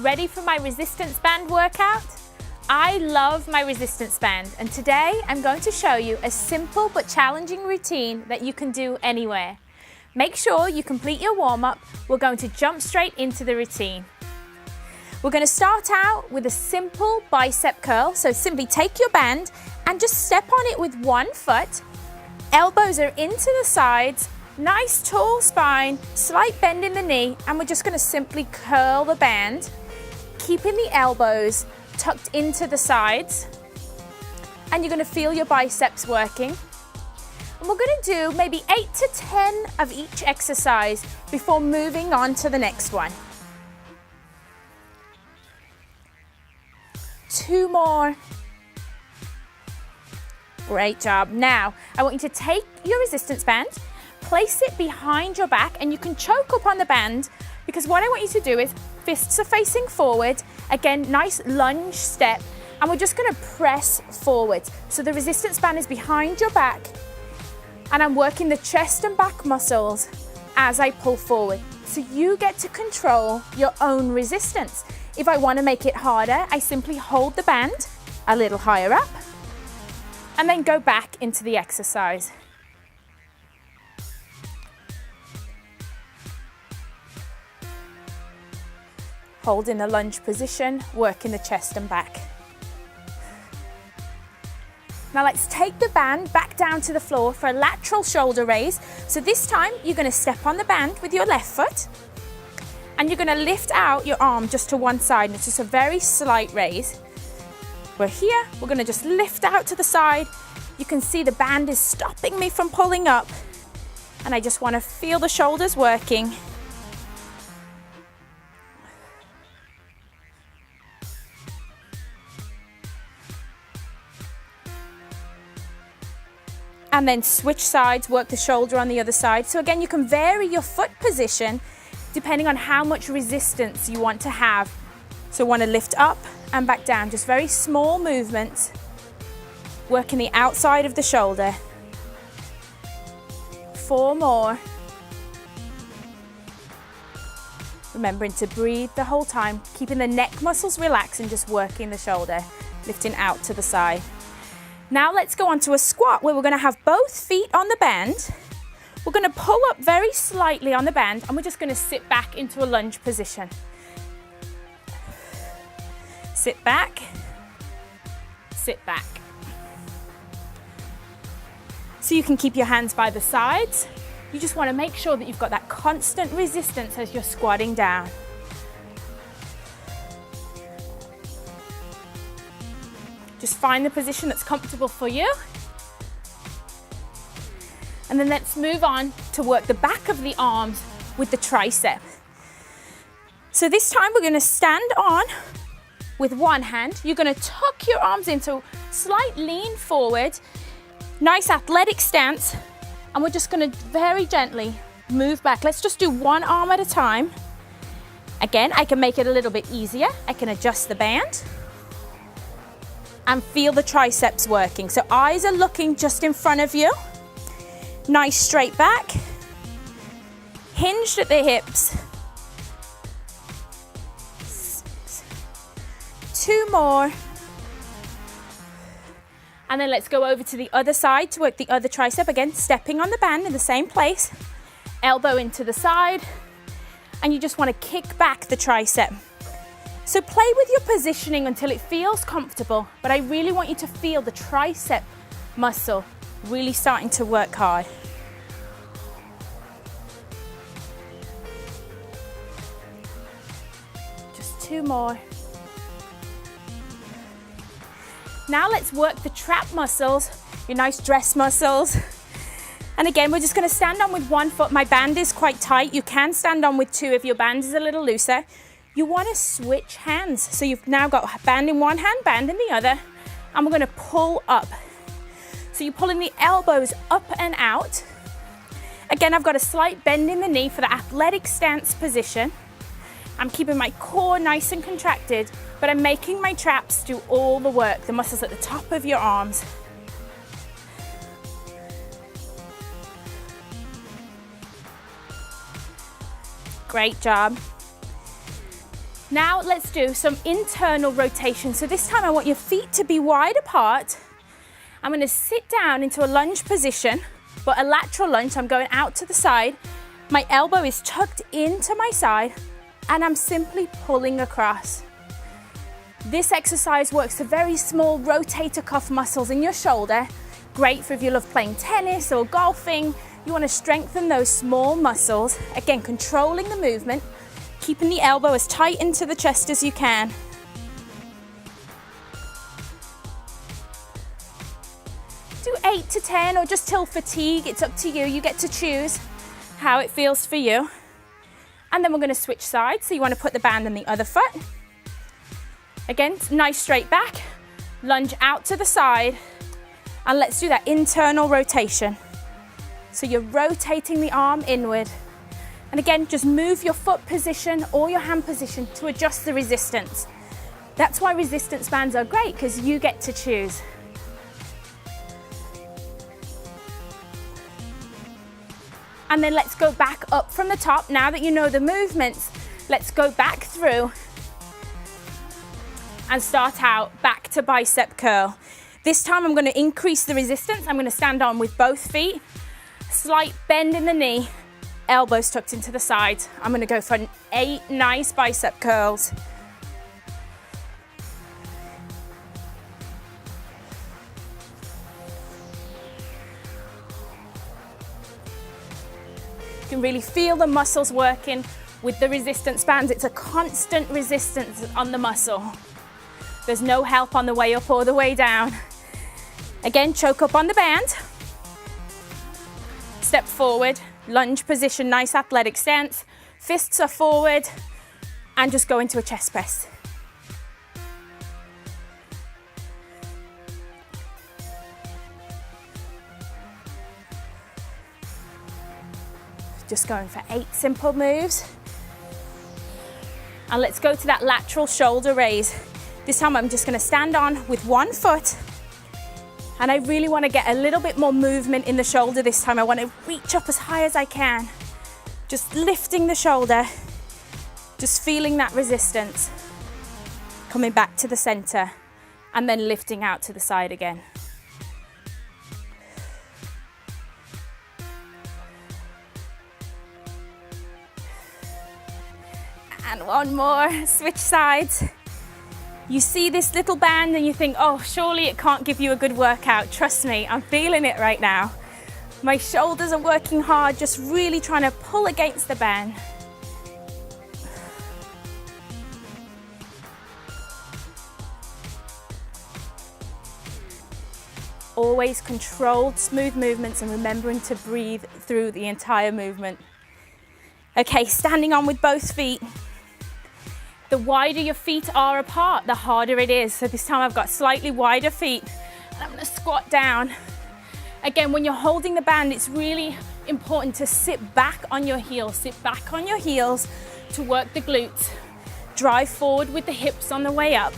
ready for my resistance band workout? I love my resistance band, and today I'm going to show you a simple but challenging routine that you can do anywhere. Make sure you complete your warm-up. We're going to jump straight into the routine. We're going to start out with a simple bicep curl. So simply take your band and just step on it with one foot. Elbows are into the sides, nice tall spine, slight bend in the knee, and we're just going to simply curl the band, keeping the elbows tucked into the sides, and you're going to feel your biceps working. And we're going to do maybe 8 to 10 of each exercise before moving on to the next one. 2 more. Great job. Now, I want you to take your resistance band, place it behind your back, and you can choke up on the band, because what I want you to do is fists are facing forward. Again, nice lunge step, and we're just going to press forward. So the resistance band is behind your back, and I'm working the chest and back muscles as I pull forward. So you get to control your own resistance. If I want to make it harder, I simply hold the band a little higher up and then go back into the exercise. Hold in the lunge position, working the chest and back. Now let's take the band back down to the floor for a lateral shoulder raise. So this time you're going to step on the band with your left foot, and you're going to lift out your arm just to one side, and it's just a very slight raise. We're here, we're going to just lift out to the side. You can see the band is stopping me from pulling up, and I just want to feel the shoulders working. And then switch sides, work the shoulder on the other side. So again, you can vary your foot position depending on how much resistance you want to have. So want to lift up and back down, just very small movements, working the outside of the shoulder. 4 more. Remembering to breathe the whole time, keeping the neck muscles relaxed and just working the shoulder, lifting out to the side. Now let's go on to a squat where we're going to have both feet on the band. We're going to pull up very slightly on the band, and we're just going to sit back into a lunge position. Sit back, sit back. So you can keep your hands by the sides. You just want to make sure that you've got that constant resistance as you're squatting down. Just find the position that's comfortable for you. And then let's move on to work the back of the arms with the tricep. So this time we're going to stand on with one hand. You're going to tuck your arms into slight lean forward, nice athletic stance, and we're just going to very gently move back. Let's just do one arm at a time. Again, I can make it a little bit easier. I can adjust the band and feel the triceps working. So eyes are looking just in front of you. Nice straight back, hinged at the hips. 2 more. And then let's go over to the other side to work the other tricep. Again, stepping on the band in the same place, elbow into the side, and you just want to kick back the tricep. So play with your positioning until it feels comfortable, but I really want you to feel the tricep muscle really starting to work hard. Just 2 more. Now let's work the trap muscles, your nice dress muscles. And again, we're just going to stand on with one foot. My band is quite tight. You can stand on with 2 if your band is a little looser. You want to switch hands. So you've now got band in one hand, band in the other, and we're going to pull up. So you're pulling the elbows up and out. Again, I've got a slight bend in the knee for the athletic stance position. I'm keeping my core nice and contracted, but I'm making my traps do all the work, the muscles at the top of your arms. Great job. Now let's do some internal rotation. So this time I want your feet to be wide apart. I'm going to sit down into a lunge position, but a lateral lunge, so I'm going out to the side. My elbow is tucked into my side and I'm simply pulling across. This exercise works the very small rotator cuff muscles in your shoulder. Great for if you love playing tennis or golfing. You want to strengthen those small muscles. Again, controlling the movement, keeping the elbow as tight into the chest as you can. Do 8 to 10 or just till fatigue. It's up to you. You get to choose how it feels for you. And then we're going to switch sides. So you want to put the band on the other foot. Again, nice straight back, lunge out to the side, and let's do that internal rotation. So you're rotating the arm inward. And again, just move your foot position or your hand position to adjust the resistance. That's why resistance bands are great, because you get to choose. And then let's go back up from the top. Now that you know the movements, let's go back through and start out back to bicep curl. This time I'm going to increase the resistance. I'm going to stand on with both feet, slight bend in the knee, elbows tucked into the sides. I'm going to go for 8 nice bicep curls. You can really feel the muscles working with the resistance bands. It's a constant resistance on the muscle. There's no help on the way up or the way down. Again, choke up on the band. Step forward, lunge position, nice athletic stance. Fists are forward, and just go into a chest press. Just going for 8 simple moves. And let's go to that lateral shoulder raise. This time I'm just going to stand on with one foot, and I really want to get a little bit more movement in the shoulder this time. I want to reach up as high as I can, just lifting the shoulder, just feeling that resistance, coming back to the center, and then lifting out to the side again. And one more, switch sides. You see this little band and you think, oh, surely it can't give you a good workout. Trust me, I'm feeling it right now. My shoulders are working hard, just really trying to pull against the band. Always controlled, smooth movements, and remembering to breathe through the entire movement. Okay, standing on with both feet. The wider your feet are apart, the harder it is. So this time I've got slightly wider feet, and I'm going to squat down. Again, when you're holding the band, it's really important to sit back on your heels. Sit back on your heels to work the glutes. Drive forward with the hips on the way up.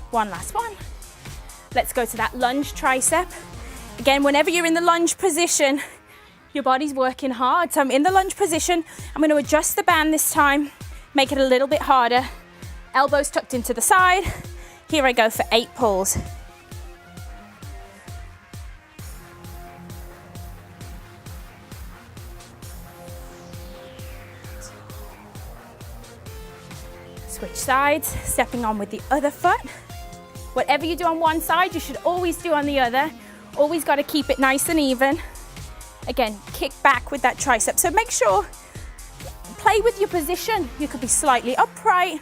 One last one. Let's go to that lunge tricep. Again, whenever you're in the lunge position, your body's working hard. So I'm in the lunge position. I'm going to adjust the band this time, make it a little bit harder. Elbows tucked into the side. Here I go for 8 pulls. Switch sides, stepping on with the other foot. Whatever you do on one side, you should always do on the other. Always got to keep it nice and even. Again, kick back with that tricep. So make sure, play with your position. You could be slightly upright.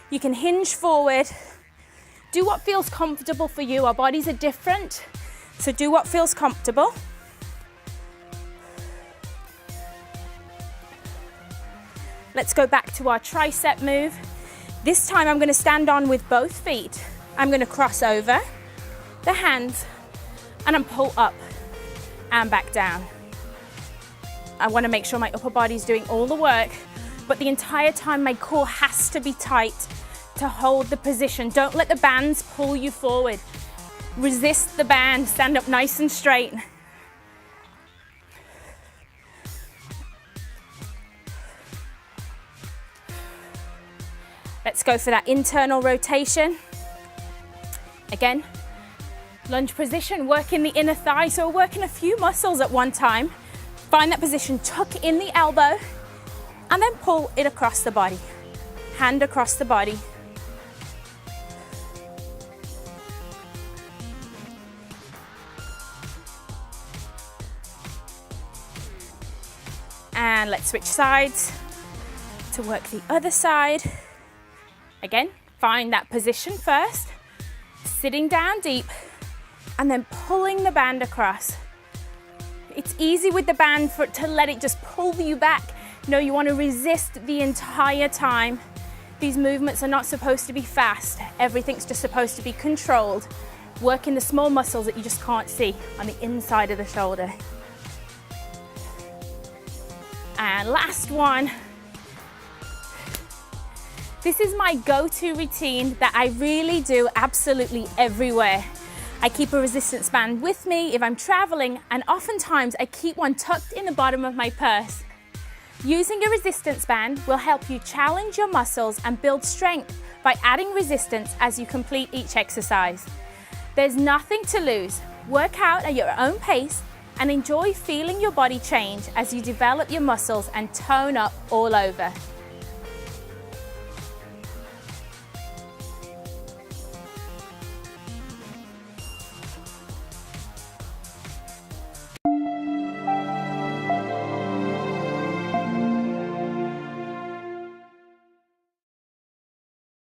You can hinge forward. Do what feels comfortable for you. Our bodies are different, so do what feels comfortable. Let's go back to our tricep move. This time I'm going to stand on with both feet. I'm going to cross over the hands and I'm pull up and back down. I want to make sure my upper body is doing all the work, but the entire time my core has to be tight to hold the position. Don't let the bands pull you forward. Resist the band, stand up nice and straight. Let's go for that internal rotation. Again, lunge position, working the inner thigh, so we're working a few muscles at one time. Find that position, tuck in the elbow, and then pull it across the body. Hand across the body. And let's switch sides to work the other side. Again, find that position first, sitting down deep, and then pulling the band across. It's easy with the band to let it just pull you back. No, you want to resist the entire time. These movements are not supposed to be fast. Everything's just supposed to be controlled. Working the small muscles that you just can't see on the inside of the shoulder. And last one. This is my go-to routine that I really do absolutely everywhere. I keep a resistance band with me if I'm traveling, and oftentimes I keep one tucked in the bottom of my purse. Using a resistance band will help you challenge your muscles and build strength by adding resistance as you complete each exercise. There's nothing to lose. Work out at your own pace and enjoy feeling your body change as you develop your muscles and tone up all over.